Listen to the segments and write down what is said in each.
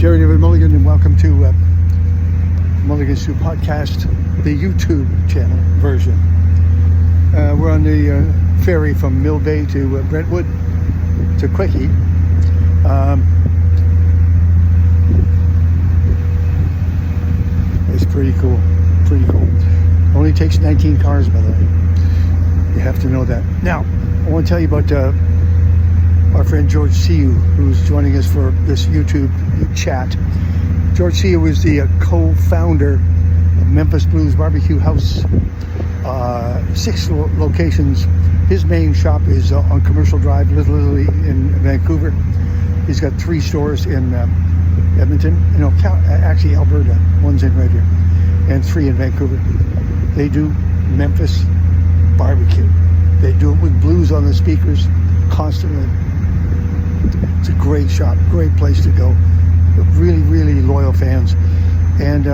Terrydavidmulligan, and welcome to Mulligan Stew Podcast, the YouTube channel version. We're on the ferry from Mill Bay to Brentwood to Quickie. It's pretty cool, Only takes 19 cars, by the way. You have to know that. Now, I want to tell you about our friend George Siu, who's joining us for this YouTube chat. George Siu is the co-founder of Memphis Blues BBQ House. 6 locations. His main shop is on Commercial Drive, literally in Vancouver. He's got 3 stores in Edmonton, actually Alberta. One's in Red Deer, and 3 in Vancouver. They do Memphis barbecue. They do it with blues on the speakers constantly. It's a great shop, great place to go. Really, really loyal fans. And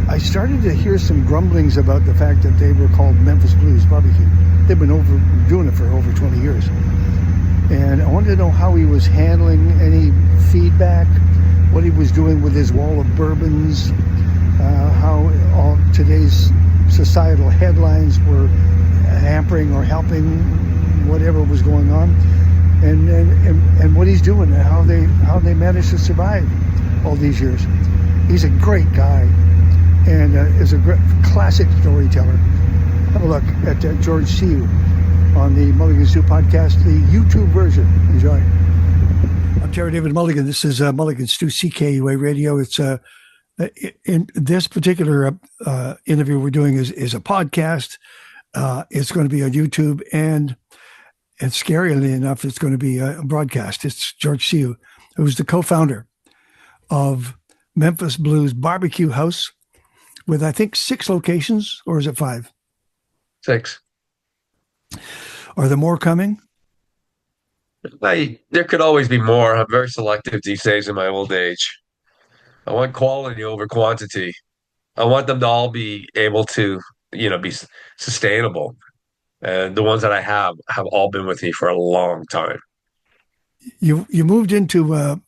I started to hear some grumblings about the fact that they were called Memphis Blues Barbecue. They've been doing it for over 20 years. And I wanted to know how he was handling any feedback, what he was doing with his wall of bourbons, how all today's societal headlines were hampering or helping whatever was going on. And what he's doing and how they managed to survive all these years. He's a great guy and is a great classic storyteller. Have a look at George Siu on the Mulligan Stew Podcast, the YouTube version. Enjoy. I'm Terrydavidmulligan. This is Mulligan Stew CKUA Radio. It's in this particular interview we're doing is a podcast. It's going to be on YouTube, and scarily enough, it's going to be a broadcast. It's George Siu, who's the co-founder of Memphis Blues BBQ House, with I think 6 locations, or is it 5? 6. Are there more coming? There could always be more. I'm very selective these days in my old age. I want quality over quantity. I want them to all be able to, be sustainable. And the ones that I have all been with me for a long time. You moved into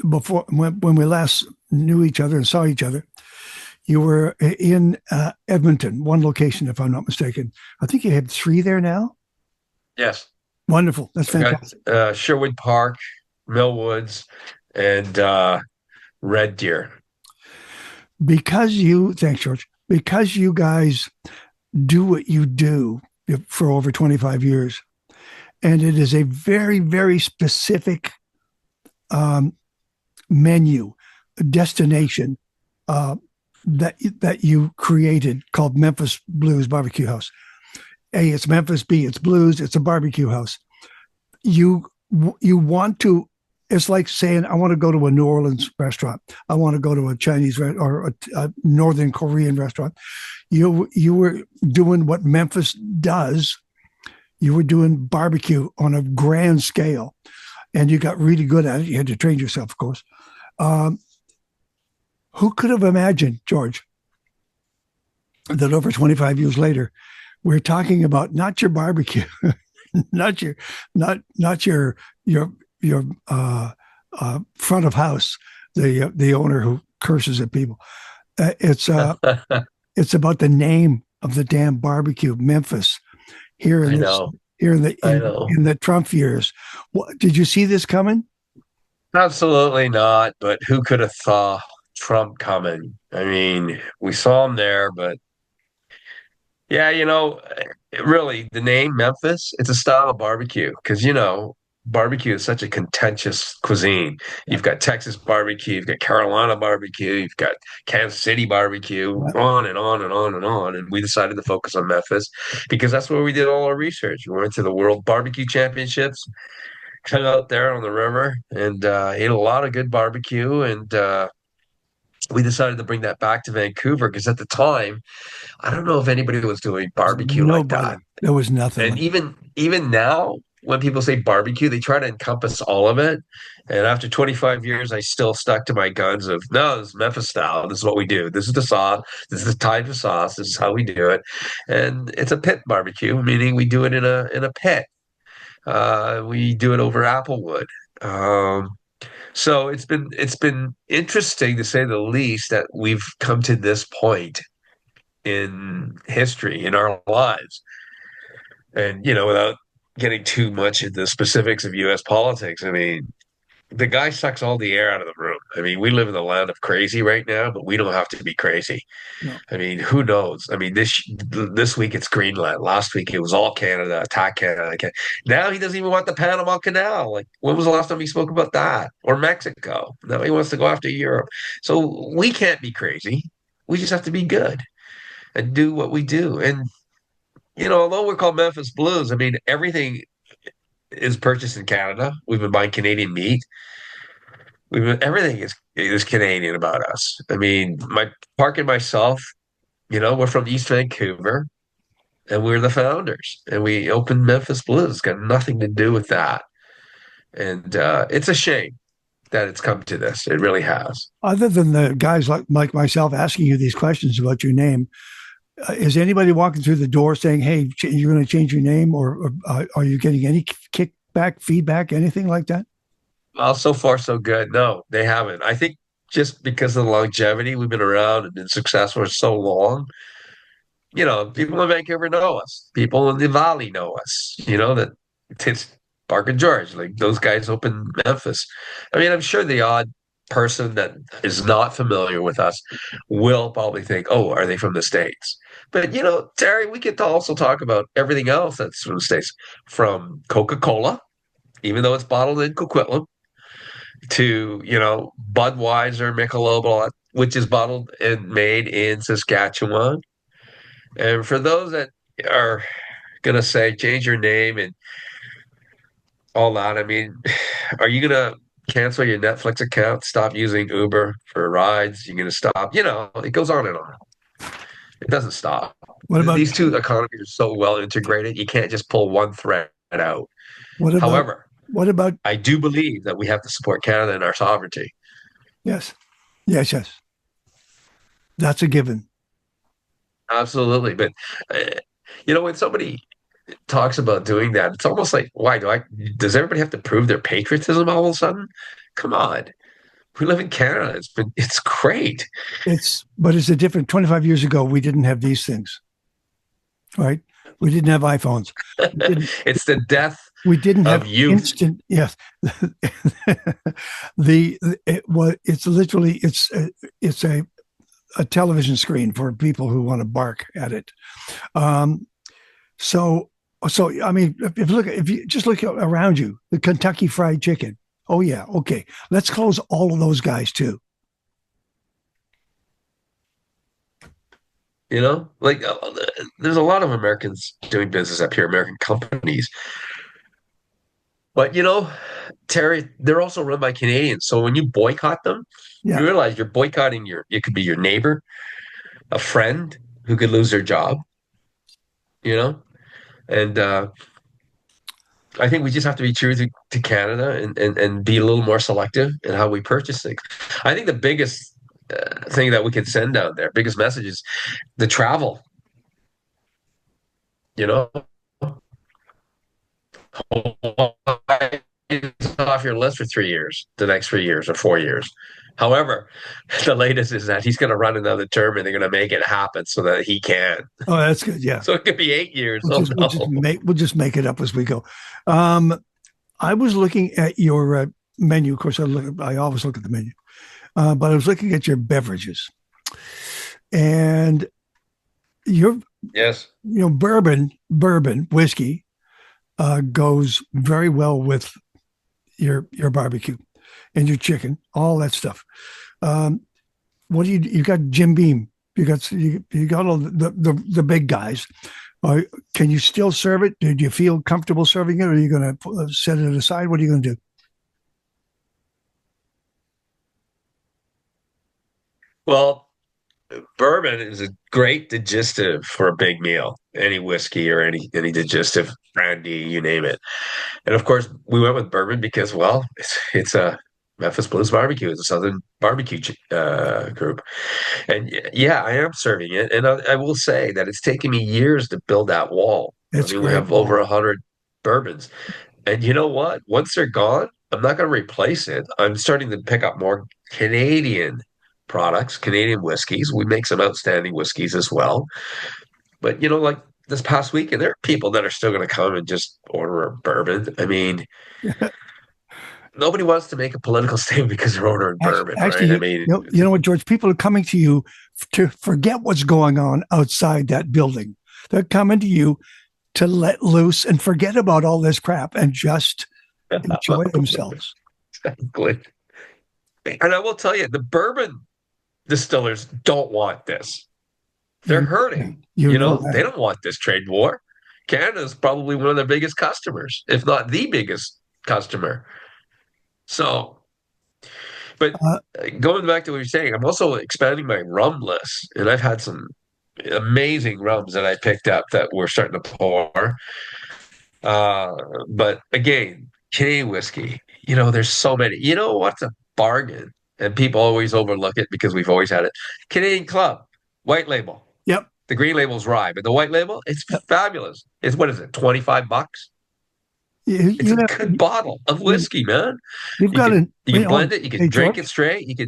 before when we last knew each other and saw each other. You were in Edmonton, one location, if I'm not mistaken. I think you have 3 there now. Yes. Wonderful. That's fantastic. Sherwood Park, Millwoods, and Red Deer. Thanks, George. Because you guys do what you do for over 25 years, and it is a very, very specific menu, destination that you created called Memphis Blues BBQ House. A, it's Memphis. B, it's blues. It's a barbecue house. You want to. It's like saying, I want to go to a New Orleans restaurant. I want to go to a Chinese or a Northern Korean restaurant. You were doing what Memphis does. You were doing barbecue on a grand scale, and you got really good at it. You had to train yourself, of course. Who could have imagined, George, that over 25 years later, we're talking about not your barbecue, not your front of house, the owner who curses at people. It's about the name of the damn barbecue, Memphis. Here in the Trump years. Did you see this coming? Absolutely not. But who could have thought Trump coming? I mean, we saw him there, but yeah, really, the name Memphis, it's a style of barbecue because barbecue is such a contentious cuisine. You've got Texas barbecue, you've got Carolina barbecue, you've got Kansas City barbecue, on and on and on and on. And we decided to focus on Memphis because that's where we did all our research. We went to the World Barbecue Championships, cut out there on the river, and ate a lot of good barbecue. And we decided to bring that back to Vancouver because at the time, I don't know if anybody was doing barbecue like that. There was nothing. And even now, when people say barbecue, they try to encompass all of it. And after 25 years, I still stuck to my guns of, no, this is Memphis style. This is what we do. This is the sauce. This is the type of sauce. This is how we do it. And it's a pit barbecue, meaning we do it in a pit. We do it over applewood. So it's been interesting to say the least that we've come to this point in history in our lives. And without getting too much into the specifics of US politics, I mean, the guy sucks all the air out of the room. I mean, we live in the land of crazy right now, but we don't have to be crazy. No. I mean, who knows? I mean, this week it's Greenland. Last week it was all Canada, attack Canada. Now he doesn't even want the Panama Canal. Like, when was the last time he spoke about that? Or Mexico? Now he wants to go after Europe. So we can't be crazy. We just have to be good and do what we do. And although we're called Memphis Blues, I mean, everything is purchased in Canada. We've been buying Canadian meat. Everything is Canadian about us. I mean, my Park and myself, we're from East Vancouver, and we're the founders, and we opened Memphis Blues. It's got nothing to do with that, and it's a shame that it's come to this. It really has. Other than the guys like myself asking you these questions about your name, is anybody walking through the door saying, "Hey, you're going to change your name," or are you getting any kickback, feedback, anything like that? Well, so far so good. No, they haven't. I think just because of the longevity, we've been around and been successful for so long. People in Vancouver know us. People in the Valley know us. That it's Park and George. Like, those guys opened Memphis. I mean, I'm sure the odd person that is not familiar with us will probably think, "Oh, are they from the States?" But Terry, we could also talk about everything else that's from the States, from Coca-Cola, even though it's bottled in Coquitlam, to Budweiser, Michelob, all that, which is bottled and made in Saskatchewan. And for those that are gonna say change your name and all that, I mean, are you gonna cancel your Netflix account, stop using Uber for rides? You're gonna stop, it goes on and on. It doesn't stop. What about These two economies are so well integrated, you can't just pull one thread out. what about However, what about I do believe that we have to support Canada and our sovereignty. yes, yes, yes, that's a given. Absolutely. But when somebody talks about doing that, it's almost like, why does everybody have to prove their patriotism all of a sudden? Come on. We live in Canada. It's great. But it's a different. 25 years ago, we didn't have these things, right? We didn't have iPhones. We didn't. It's the death We didn't have of youth. instant. Yes, it's literally it's a television screen for people who want to bark at it. Um, so I mean, if you just look around you, the Kentucky Fried Chicken. Oh yeah, okay. Let's close all of those guys too. Like, there's a lot of Americans doing business up here, American companies. But Terry, they're also run by Canadians. So when you boycott them, you Yeah, realize you're boycotting it could be your neighbor, a friend who could lose their job, you know? And I think we just have to be true to Canada and be a little more selective in how we purchase things. I think the biggest thing that we can send out there, biggest message is the travel, you know? It's off your list for 3 years, the next 3 years or 4 years. However, the latest is that he's going to run another term and they're going to make it happen so that he can. oh, that's good. Yeah, So it could be 8 years. we'll Oh just we'll just no. make we'll just make it up as we go. Um, I was looking at your menu. Of course, I always look at the menu, but I was looking at your beverages, and your Yes. bourbon whiskey goes very well with your barbecue and your chicken, all that stuff. Um, what do you got? Jim Beam. You got all the big guys. Can you still serve it? Do you feel comfortable serving it, or are you going to set it aside? What are you going to do? Well, bourbon is a great digestive for a big meal. Any whiskey or any digestive brandy, you name it. And of course, we went with bourbon because, well, it's a Memphis Blues BBQ. It's a Southern barbecue group. And yeah, I am serving it. And I will say that it's taken me years to build that wall. I It's mean, we great. have over 100 bourbons. And you know what? Once they're gone, I'm not going to replace it. I'm starting to pick up more Canadian products, Canadian whiskeys. We make some outstanding whiskeys as well. But like this past weekend, there are people that are still going to come and just order a bourbon. I mean, nobody wants to make a political statement because they're ordering bourbon, Actually, right? I mean, you know what, George? People are coming to you to forget what's going on outside that building. They're coming to you to let loose and forget about all this crap and just enjoy themselves. exactly. And I will tell you, the bourbon distillers don't want this. They're hurting. You know They that. don't want this trade war. Canada's probably one of their biggest customers, if not the biggest customer. So, but Uh, going back to what you're saying, I'm also expanding my rum list, and I've had some amazing rums that I picked up that we're starting to pour. Uh, but again, Canadian whiskey, there's so many. You know what's a bargain? And people always overlook it because we've always had it. Canadian Club, white label. yep. The green label's rye, but the white label, it's Yep. fabulous. It's what is it, $25? It's You a have, good bottle of whiskey, man. you've You got can an, you can blend it, you hey, can drink it George, straight,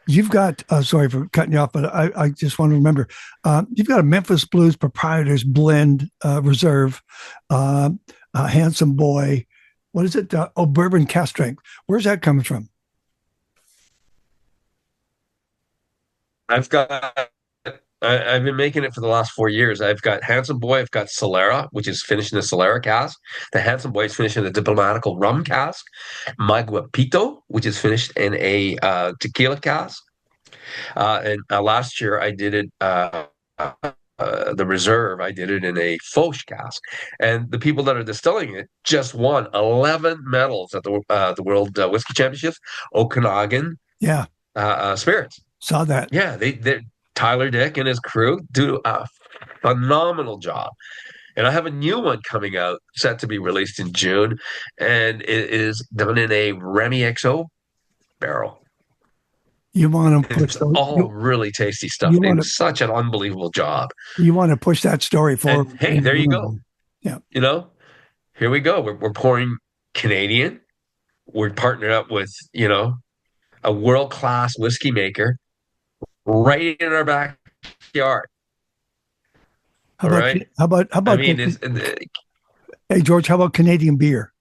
you've got, sorry for cutting you off, but I just want to remember, you've got a Memphis Blues Proprietors Blend Reserve, Handsome Boy. What is it? Bourbon Cask Strength. Where's that coming from? I've got I've been making it for the last 4 years. I've got Handsome Boy, I've got Solera, which is finished in the Solera cask. The Handsome Boy is finished in the Diplomatical rum cask. Maguapito, which is finished in a tequila cask. And last year I did it, the reserve, I did it in a Foch cask. And the people that are distilling it just won 11 medals at the World Whiskey Championships, Okanagan Yeah, Spirits. saw that. Yeah, they Tyler Dick and his crew do a phenomenal job. And I have a new one coming out, set to be released in June, and it is done in a Remy XO barrel. You want to push It's those. all really tasty stuff. You They want do to such an unbelievable job. you want to push that story forward. And hey, there you go. Yeah. You know, Here we go. We're pouring Canadian. We're partnered up with, a world-class whiskey maker right in our backyard. How All about right. how I about mean, hey George? How about Canadian beer?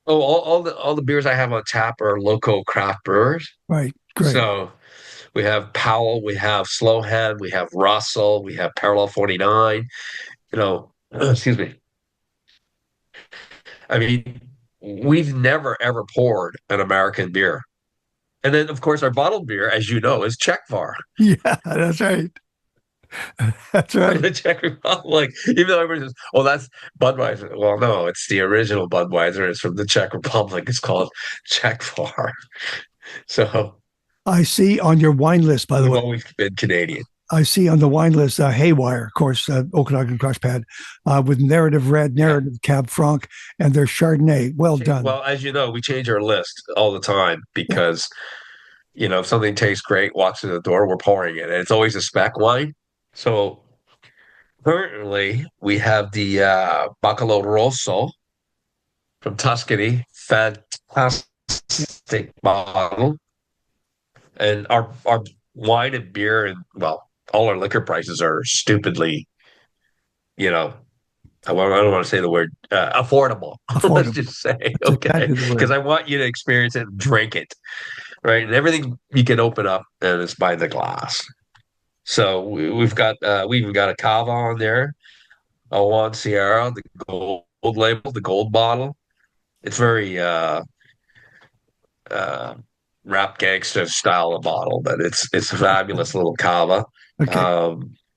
all the beers I have on tap are local craft brewers. Right. Great. So we have Powell, we have Slowhand, we have Russell, we have Parallel 49. Excuse me. I mean, we've never ever poured an American beer. And then, of course, our bottled beer, as you know, is Czech VAR Yeah, that's right. That's from right. the Czech Republic. Even though everybody says, "Oh, that's Budweiser." Well, no, it's the original Budweiser. It's from the Czech Republic. It's called Czech VAR. So I see on your wine list, by the we've way. always been Canadian. I see on the wine list Haywire, of course, Okanagan Crush Pad, with Narrative Red, Yeah. Narrative Cab Franc, and their Chardonnay. Well done. Well, as you know, we change our list all the time Yeah. because, if something tastes great, walks through the door, we're pouring it. And it's always a spec wine. So currently we have the Bacalo Rosso from Tuscany. Fantastic Yeah. bottle. And our wine and beer and, well, all our liquor prices are stupidly, I don't want to say the word affordable. Let's Affordable. just say, That's okay, exactly the because word. I want you to experience it and drink it, right? And everything you can open up and it's by the glass. So we even got a cava on there, a Juan Sierra, the gold label, the gold bottle. It's very uh, rap gangster style of bottle, but it's a fabulous little cava. Okay.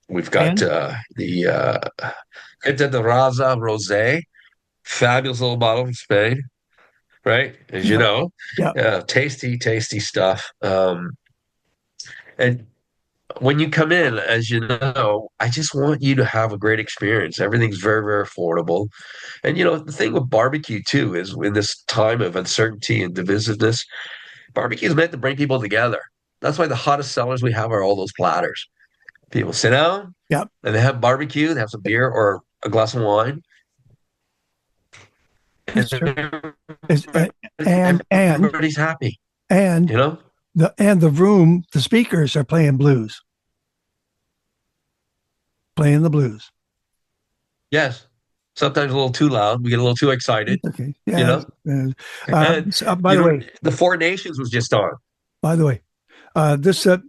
We've got And the Quinta de Raza Rosé, fabulous little bottle from Spain, right? As you yeah, know, yeah. tasty, tasty stuff. And when you come in, as you know, I just want you to have a great experience. Everything's very, very affordable. And the thing with barbecue too is in this time of uncertainty and divisiveness, barbecue is meant to bring people together. That's why the hottest sellers we have are all those platters. People sit down Yeah. and they have barbecue, they have some beer or a glass of wine, That's true. It's, and everybody's happy, and you know? the room, the speakers are playing blues, playing the blues. Yes. Sometimes a little too loud. We get a little too excited, Okay, you yeah. know? And By the way, the Four Nations was just on. by the way, this I'm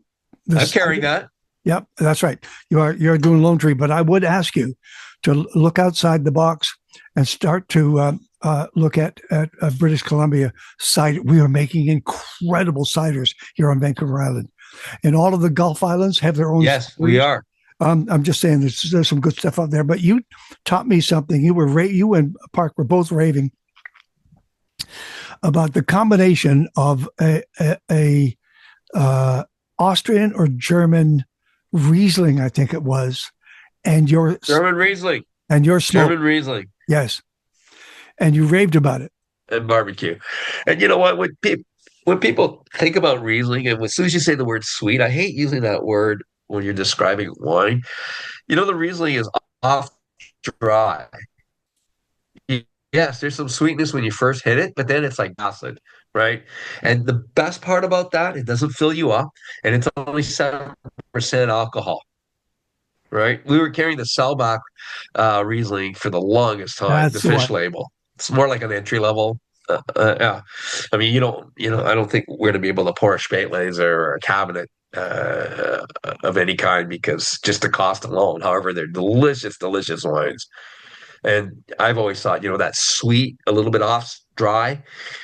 this carrying that. Yep, that's right. You're doing Lone Tree, but I would ask you to look outside the box and start to look at British Columbia cider. We are making incredible ciders here on Vancouver Island, and all of the Gulf Islands have their own. Yes, we are. I'm just saying there's some good stuff out there. But you taught me something. You and Park were both raving about the combination of a Austrian or German Riesling, I think it was, and your German Riesling. And your smoke. German Riesling. Yes. And you raved about it. And barbecue. And you know what? When people think about Riesling, and as soon as you say the word sweet, I hate using that word when you're describing wine. You know, the Riesling is off dry. Yes, there's some sweetness when you first hit it, but then it's like acid, right? And the best part about that, it doesn't fill you up, and it's only 7% alcohol, right? We were carrying the Selbach Riesling for the longest time, the That's the fish one. label. It's more like an entry level. Yeah, I mean, I don't think we're going to be able to pour a Spätlese or a cabinet of any kind because just the cost alone. However, they're delicious, delicious wines. And I've always thought, that sweet, a little bit off dry,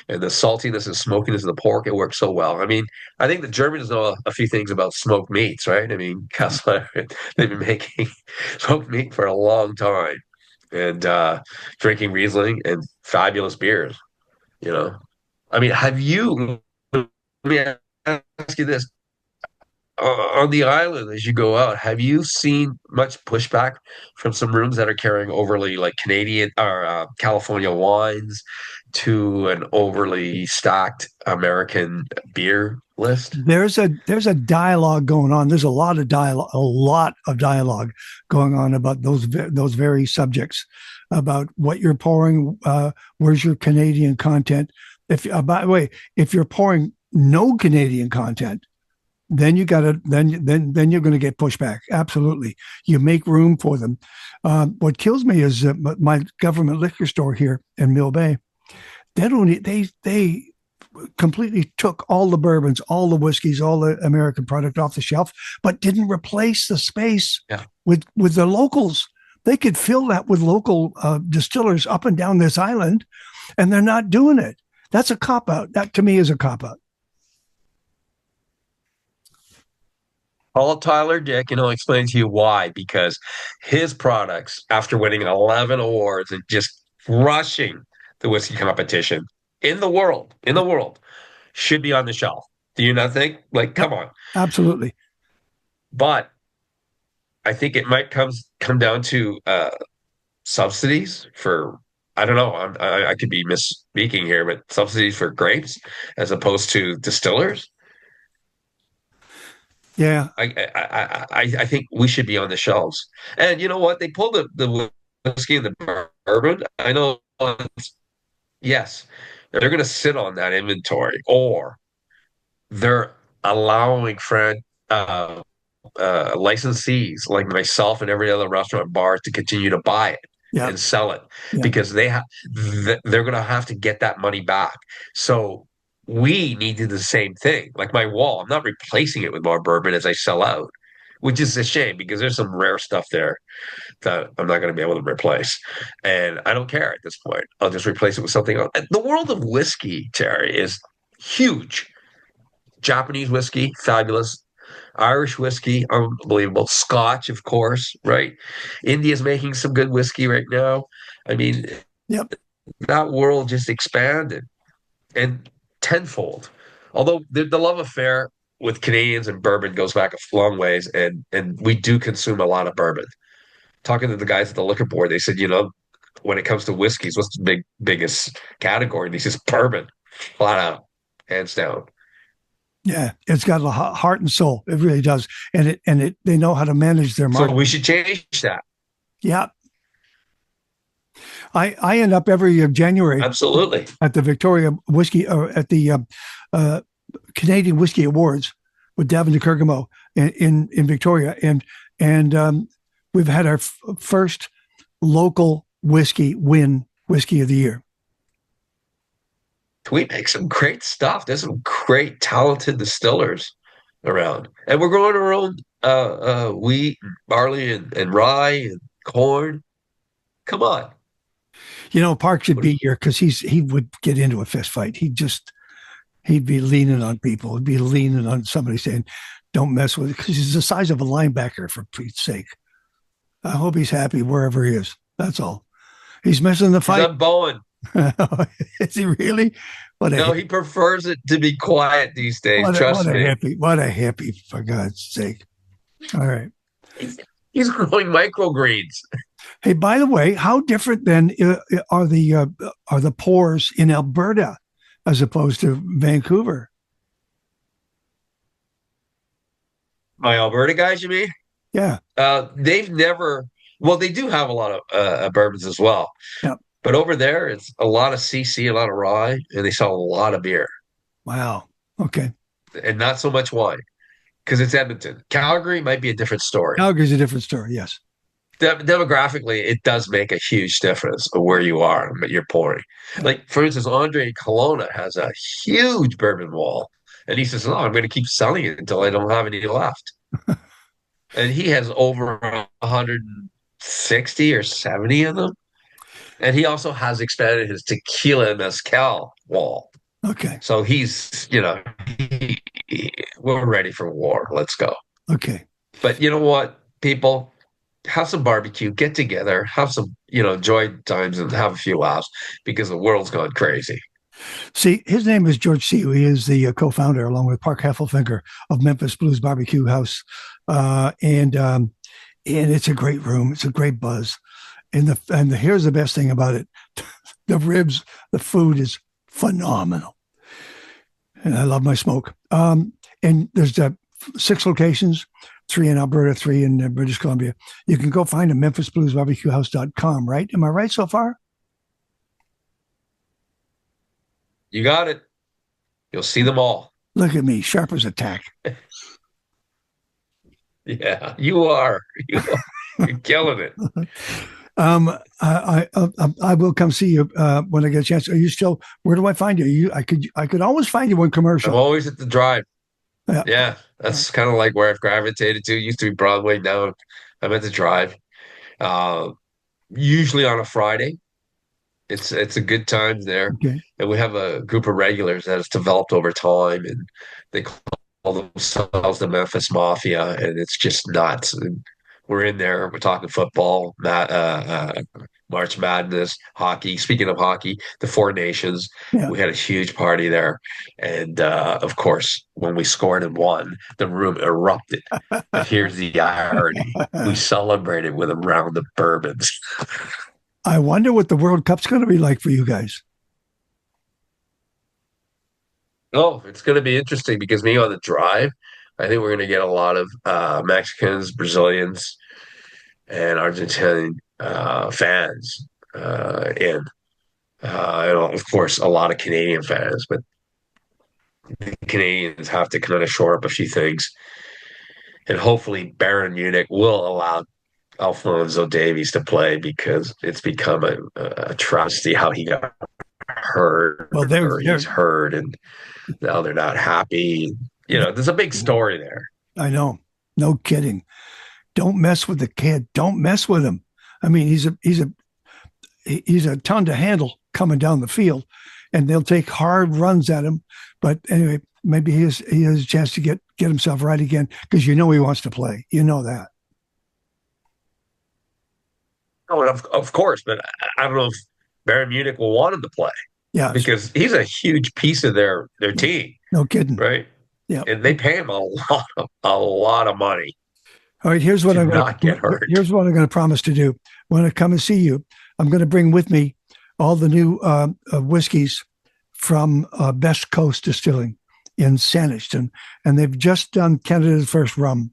and the saltiness and smokiness of the pork, it works so well. I mean, I think the Germans know a few things about smoked meats, right? I mean, Kessler, they've been making smoked meat for a long time and drinking Riesling and fabulous beers, you know. I mean, let me ask you this. On the island as you go out, have you seen much pushback from some rooms that are carrying overly like Canadian or California wines to an overly stacked American beer list? There's a dialogue going on. There's a lot of dialogue going on about those very subjects, about what you're pouring, where's your Canadian content. If by the way, if you're pouring no Canadian content, then you're going to get pushback. Absolutely, you make room for them. What kills me is my government liquor store here in Mill Bay. They completely took all the bourbons, all the whiskeys, all the American product off the shelf, but didn't replace the space with the locals. They could fill that with local distillers up and down this island, and they're not doing it. That's a cop out. That to me is a cop out. Paul Tyler Dick, and I'll explain to you why. Because his products, after winning 11 awards and just crushing the whiskey competition in the world, should be on the shelf. Do you not think? Like, come on. Absolutely. But I think it might come down to subsidies for, I don't know, I could be misspeaking here, but subsidies for grapes as opposed to distillers. Yeah. I think we should be on the shelves. And you know what? They pulled the whiskey and the bourbon. I know, yes, they're going to sit on that inventory, or they're allowing licensees like myself and every other restaurant bar to continue to buy it and sell it because they're going to have to get that money back. So we need to do the same thing. Like my wall, I'm not replacing it with more bourbon as I sell out, which is a shame because there's some rare stuff there that I'm not going to be able to replace. And I don't care at this point. I'll just replace it with something else. The world of whiskey, Terry, is huge. Japanese whiskey, fabulous. Irish whiskey, unbelievable. Scotch, of course, right? India's making some good whiskey right now. I mean, that world just expanded and tenfold. Although the love affair with Canadians and bourbon goes back a long ways, and we do consume a lot of bourbon. Talking to the guys at the liquor board, they said, when it comes to whiskeys, what's the biggest category? And he says bourbon, flat out, hands down. Yeah, it's got a heart and soul. It really does, and they know how to manage their market. So we should change that. Yeah. I end up every January Absolutely. at the Victoria Whiskey, or at the uh, Canadian Whiskey Awards with Davin DeKirkemo in Victoria, and we've had our first local whiskey win Whiskey of the Year. We make some great stuff. There's some great, talented distillers around, and we're growing our own wheat, barley, and rye and corn. Come on. Park should be here because he would get into a fist fight. He'd be leaning on people. He'd be leaning on somebody saying, "Don't mess with it," because he's the size of a linebacker, for Pete's sake. I hope he's happy wherever he is. That's all. He's missing the fight. He's Bowen. Is he really? No, he prefers it to be quiet these days. Trust me. What a hippie, for God's sake. All right. He's growing microgreens. Hey, by the way, how different then are the pours in Alberta as opposed to Vancouver? My Alberta guys, you mean? Yeah. They've never. Well, they do have a lot of bourbons as well. Yeah. But over there, it's a lot of CC, a lot of rye, and they sell a lot of beer. Wow. Okay. And not so much wine because it's Edmonton. Calgary might be a different story. Calgary's a different story. Yes. Demographically, it does make a huge difference of where you are, but you're pouring. Like, for instance, Andre Kelowna has a huge bourbon wall. And he says, "No, I'm going to keep selling it until I don't have any left." And he has over 160 or 70 of them. And he also has expanded his tequila mezcal wall. Okay. So he's, we're ready for war. Let's go. Okay. But you know what, people? Have some barbecue, get together, have some, joy times and have a few laughs because the world's gone crazy. See, his name is George Siu. He is the co-founder, along with Park Hefflefinger, of Memphis Blues BBQ House. And it's a great room. It's a great buzz. And here's the best thing about it. The ribs, the food is phenomenal. And I love my smoke. And there's 6 locations, 3 in Alberta, 3 in British Columbia. You can go find them, MemphisBluesBBQHouse.com, right? Am I right so far? You got it. You'll see them all. Look at me, sharp as a tack. Yeah, you are. You're killing it. I will come see you when I get a chance. Are you still? Where do I find you? I could always find you one commercial. I'm always at the Drive. Yeah, yeah, that's kind of like where I've gravitated to. It used to be Broadway. Now I'm at the Drive. Usually on a Friday. It's a good time there, okay. And we have a group of regulars that has developed over time, and they call themselves the Memphis Mafia, and it's just nuts. And we're in there. We're talking football, March Madness, hockey. Speaking of hockey, the Four Nations. Yeah. We had a huge party there, and of course, when we scored and won, the room erupted. But here's the irony: we celebrated with a round of bourbons. I wonder what the World Cup's going to be like for you guys. Oh, it's going to be interesting because me on the Drive, I think we're going to get a lot of Mexicans, Brazilians, and Argentinian fans in. And of course, a lot of Canadian fans, but the Canadians have to kind of shore up a few things. And hopefully Bayern Munich will allow Alphonso Davies to play because it's become a travesty how he got hurt. Well, he's hurt, and now they're not happy. There's a big story there. I know. No kidding. Don't mess with the kid. Don't mess with him. I mean, he's a ton to handle coming down the field, and they'll take hard runs at him. But anyway, maybe he has a chance to get himself right again because he wants to play. You know that. Oh, of course, but I don't know if Bayern Munich will want him to play. Yeah, because he's a huge piece of their team. No kidding, right? Yeah, and they pay him a lot of money. All right, here's what I'm going to get hurt. Here's what I'm going to promise to do. When I come and see you, I'm going to bring with me all the new whiskeys from Best Coast Distilling in Saanich, and they've just done Canada's first rum.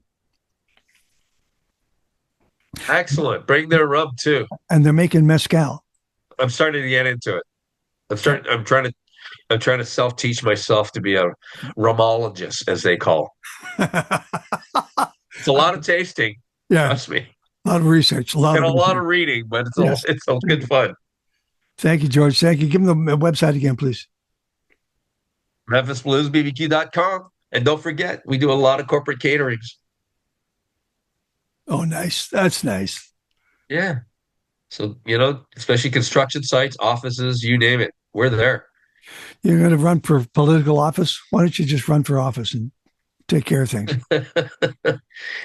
Excellent. Bring their rum too. And they're making mezcal. I'm starting to get into it. I'm trying to self-teach myself to be a rumologist, as they call. It's a lot of tasting, Yeah, trust me, a lot of research, a lot and of a lot research. of reading, but Yes. it's all good fun. Thank you, George. Thank you. Give them the website again, please. MemphisBluesBBQ.com. And don't forget, we do a lot of corporate caterings. Oh, nice. That's nice. Yeah. So, especially construction sites, offices, you name it. We're there. You're going to run for political office? Why don't you just run for office and take care of things?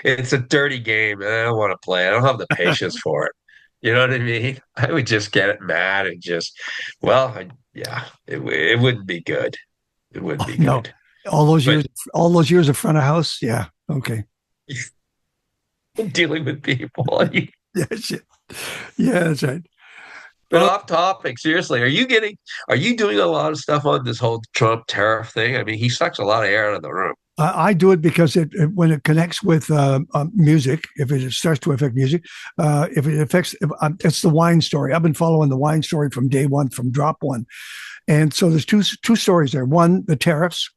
It's a dirty game, and I don't want to play. I don't have the patience for it. You know what I mean? I would just get mad and just, yeah, it wouldn't be good. It wouldn't Oh, be no, good. But all those years of front of house. Yeah. Okay. dealing with people. Yes. Yeah, that's right. But off topic, seriously, are you doing a lot of stuff on this whole Trump tariff thing? I mean, he sucks a lot of air out of the room. I do it because when it connects with music, if it starts to affect music, if it affects, it's the wine story. I've been following the wine story from day one, from drop one, and so there's two stories there. One, the tariffs.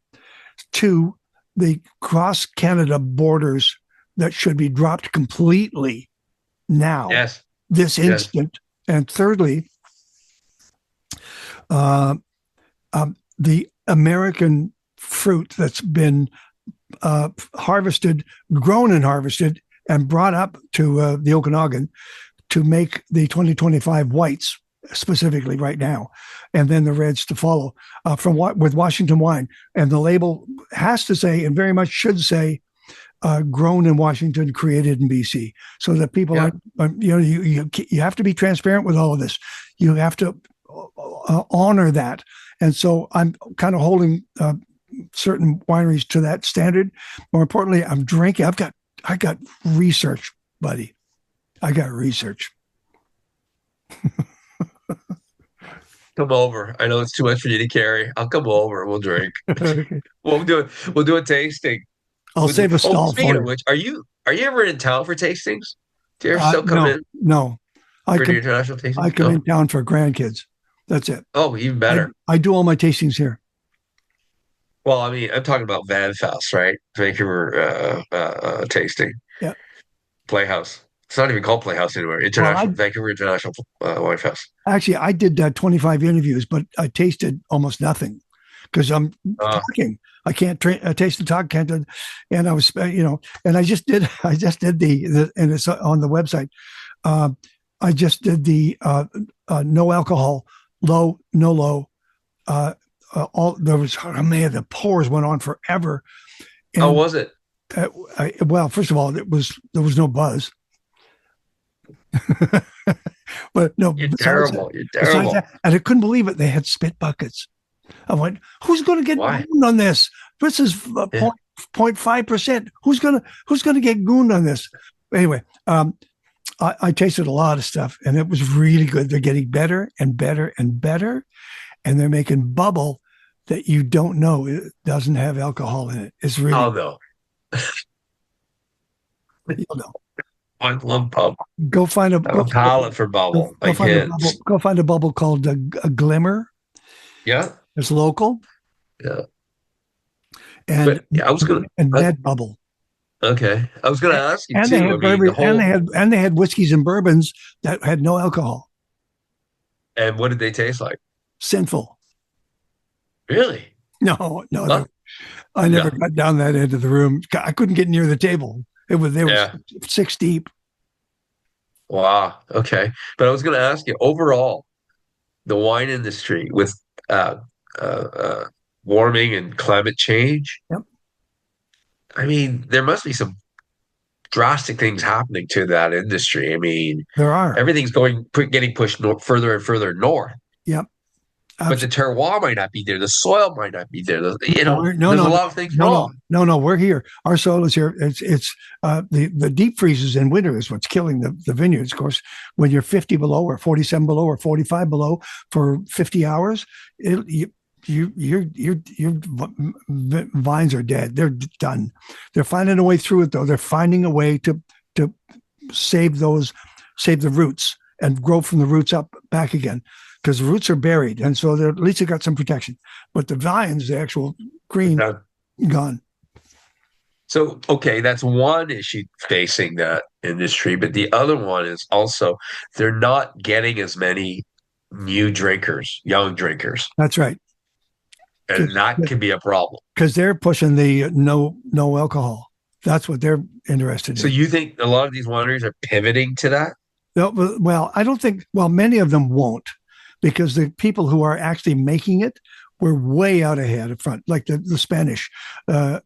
Two, the cross Canada borders that should be dropped completely now, Yes. this Yes. instant. And thirdly, the American fruit that's been harvested, grown and harvested, and brought up to the Okanagan to make the 2025 whites specifically right now, and then the reds to follow with Washington wine. And the label has to say, and very much should say, grown in Washington, created in BC, so that people aren't, you have to be transparent with all of this. You have to honor that. And so I'm kind of holding certain wineries to that standard. More importantly, I'm drinking. I got research, buddy. I got research. Come over. I know it's too much for you to carry. I'll come over. We'll drink. Okay. We'll do it. We'll do a tasting. I'll save a stall Speaking for of you. which, are you ever in town for tastings? Do you ever still come in No. I for the come, international tastings? I come No? in town for grandkids. That's it. Oh, even better. I do all my tastings here. Well, I mean, I'm talking about Vanfest, right? Vancouver tasting Yeah. Playhouse. It's not even called Playhouse anymore. Well, Vancouver International Wine Fest. actually, I did 25 interviews, but I tasted almost nothing because I'm talking. I can't taste and talk. Can't do, and I was, and I just did the and it's on the website. I just did the no alcohol, no low. There was, oh man, the pours went on forever. And, How was it? well, first of all, there was no buzz. But no, You're terrible. You're terrible. And I couldn't believe it. They had spit buckets. I went, who's going to get gooned on this? This is 0.5%. Who's going to get gooned on this? Anyway, I tasted a lot of stuff, and it was really good. They're getting better and better and better, and they're making bubble that you don't know it doesn't have alcohol in it. It's really. Oh no. You'll know. I love bubble. Go find a palate for bubble. Go find a bubble called a Glimmer. Yeah. It's local. Yeah. And I was gonna Mad Bubble. Okay, I was gonna ask you and too. They had whiskeys and bourbons that had no alcohol. And what did they taste like? Sinful. Really? No. I never got down that end of the room. I couldn't get near the table. They were 6 deep. Wow. Okay, but I was gonna ask you overall, the wine industry with warming and climate change. Yep. I mean, there must be some drastic things happening to that industry. I mean, there are. Everything's getting pushed further and further north. Yep. But the terroir might not be there. The soil might not be there. There's a lot of things wrong. No, we're here. Our soil is here. It's the deep freezes in winter is what's killing the vineyards. Of course, when you're 50 below or 47 below or 45 below for 50 hours, your vines are dead. They're done. They're finding a way through it though. They're finding a way to save the roots. and grow from the roots up back again, because the roots are buried, and so at least they got some protection. But the vines, the actual green, gone. So, okay, that's one issue facing that industry, but the other one is also they're not getting as many new drinkers, young drinkers, That's right, and that can be a problem. because they're pushing the no alcohol. That's what they're interested So in. you think a lot of these wineries are pivoting to that? Well, I don't think. Well, many of them won't, because the people who are actually making it were way out ahead of front, like the Spanish. The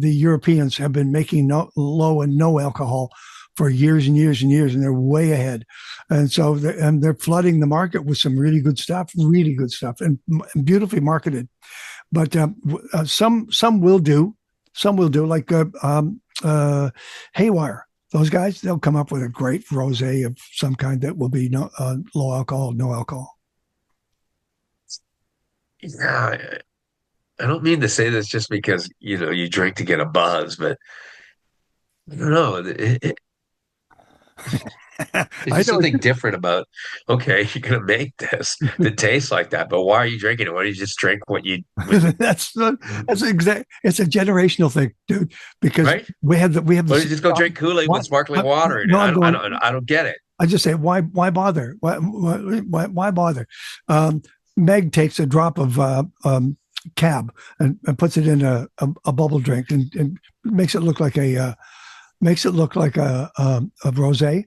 Europeans have been making low and no alcohol for years and years and years, and they're way ahead. And so they're flooding the market with some really good stuff, and beautifully marketed. But some will do, like Haywire. Those guys, they'll come up with a great rosé of some kind that will be low alcohol, no alcohol. Yeah, I don't mean to say this just because you drink to get a buzz, but I don't know. There's I just know. something different about, okay, you're gonna make this that tastes like that, but why are you drinking it? Why don't you just drink what you that's exact. It's a generational thing, dude. Because right? we have Why don't you just go drink Kool-Aid with sparkling water in it? No, I don't get it. I just say, why bother? Why bother? Meg takes a drop of cab and puts it in a bubble drink and makes it look like a rosé.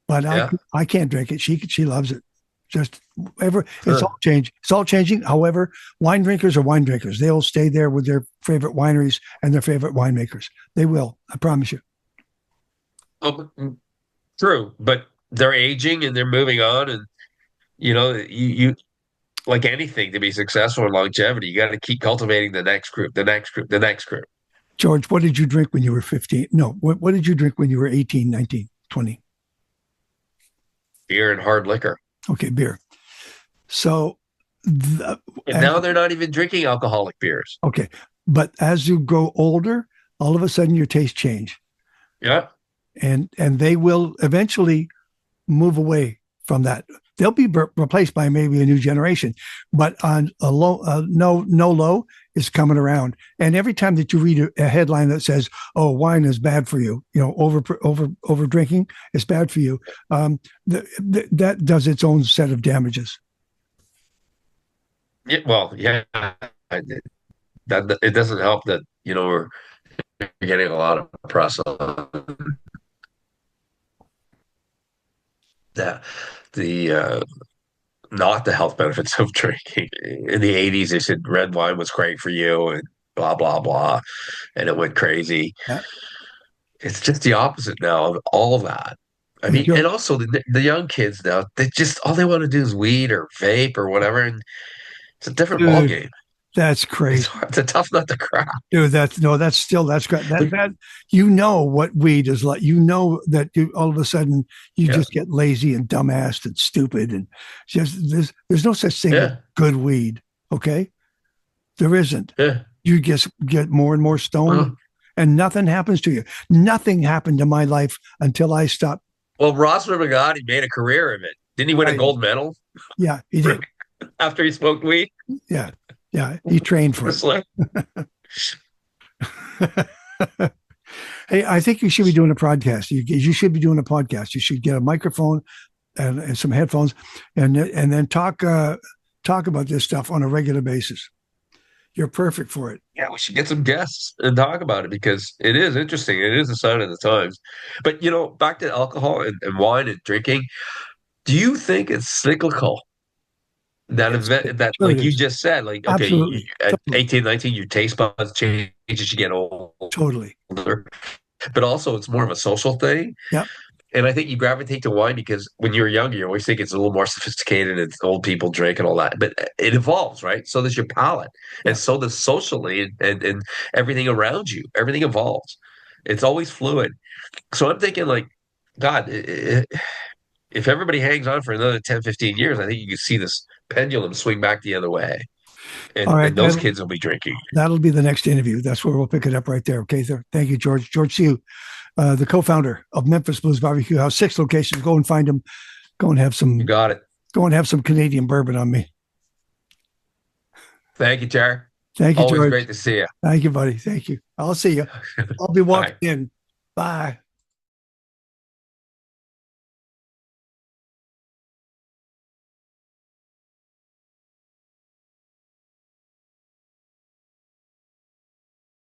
But Yeah. I can't drink it. She loves it. Just it's all changing. It's all changing. However, wine drinkers are wine drinkers. They'll stay there with their favorite wineries and their favorite winemakers. They will. I promise you. Oh, true, but they're aging and they're moving on, and you like anything to be successful in longevity, you got to keep cultivating the next group, the next group, the next group. George, what did you drink when you were 15? No, what did you drink when you were 18, 19, 20? Beer and hard liquor. Okay, beer. So, And now they're not even drinking alcoholic beers. Okay, but as you grow older, all of a sudden your tastes change. Yeah. And they will eventually move away from that. They'll be replaced by maybe a new generation, but on a low, no low is coming around. And every time that you read a headline that says, "Oh, wine is bad for you," over drinking is bad for you, that does its own set of damages. Yeah. Well, yeah. That it doesn't help that we're getting a lot of press on that the not the health benefits of drinking. In the 80s, they said red wine was great for you and blah, blah, blah. And it went crazy. Yeah. It's just the opposite now of all that. I mean, and also the young kids now, they just, all they want to do is weed or vape or whatever. And it's a different ballgame. That's crazy. It's a tough nut to crack. Dude, that's great. That what weed is like. That all of a sudden you just get lazy and dumbassed and stupid, and just there's no such thing as good weed. Okay, there isn't. Yeah. You just get more and more stoned, and nothing happens to you. Nothing happened to my life until I stopped. Well, Ross Rivergati made a career of it. Didn't he win a gold medal? Yeah, he did. After he smoked weed. Yeah. Yeah, he trained for it. Hey, I think you should be doing a podcast. You should be doing a podcast. You should get a microphone and some headphones, and then talk about this stuff on a regular basis. You're perfect for it. Yeah, we should get some guests and talk about it because it is interesting. It is a sign of the times. But back to alcohol and wine and drinking. Do you think it's cyclical? That event, that like you just said, like, okay, at 18, 19, your taste buds change as you get older. Totally. But also it's more of a social thing. Yeah. And I think you gravitate to wine because when you're younger, you always think it's a little more sophisticated and it's old people drink and all that. But it evolves, right? So does your palate. Yeah. And so does socially and everything around you. Everything evolves. It's always fluid. So I'm thinking like, God, if everybody hangs on for another 10, 15 years, I think you can see this pendulum swing back the other way. And, all right, and those kids will be drinking. That'll be the next interview. That's where we'll pick it up right there. Okay. So thank you, George. George Siu, the co-founder of Memphis Blues BBQ House, 6 locations. Go and find them. Go and have You some. got it. Go and have some Canadian bourbon on me. Thank you, Terry. Thank you, Always George. great to see you. Thank you, buddy. Thank you. I'll see you. I'll be walking Bye. in. Bye.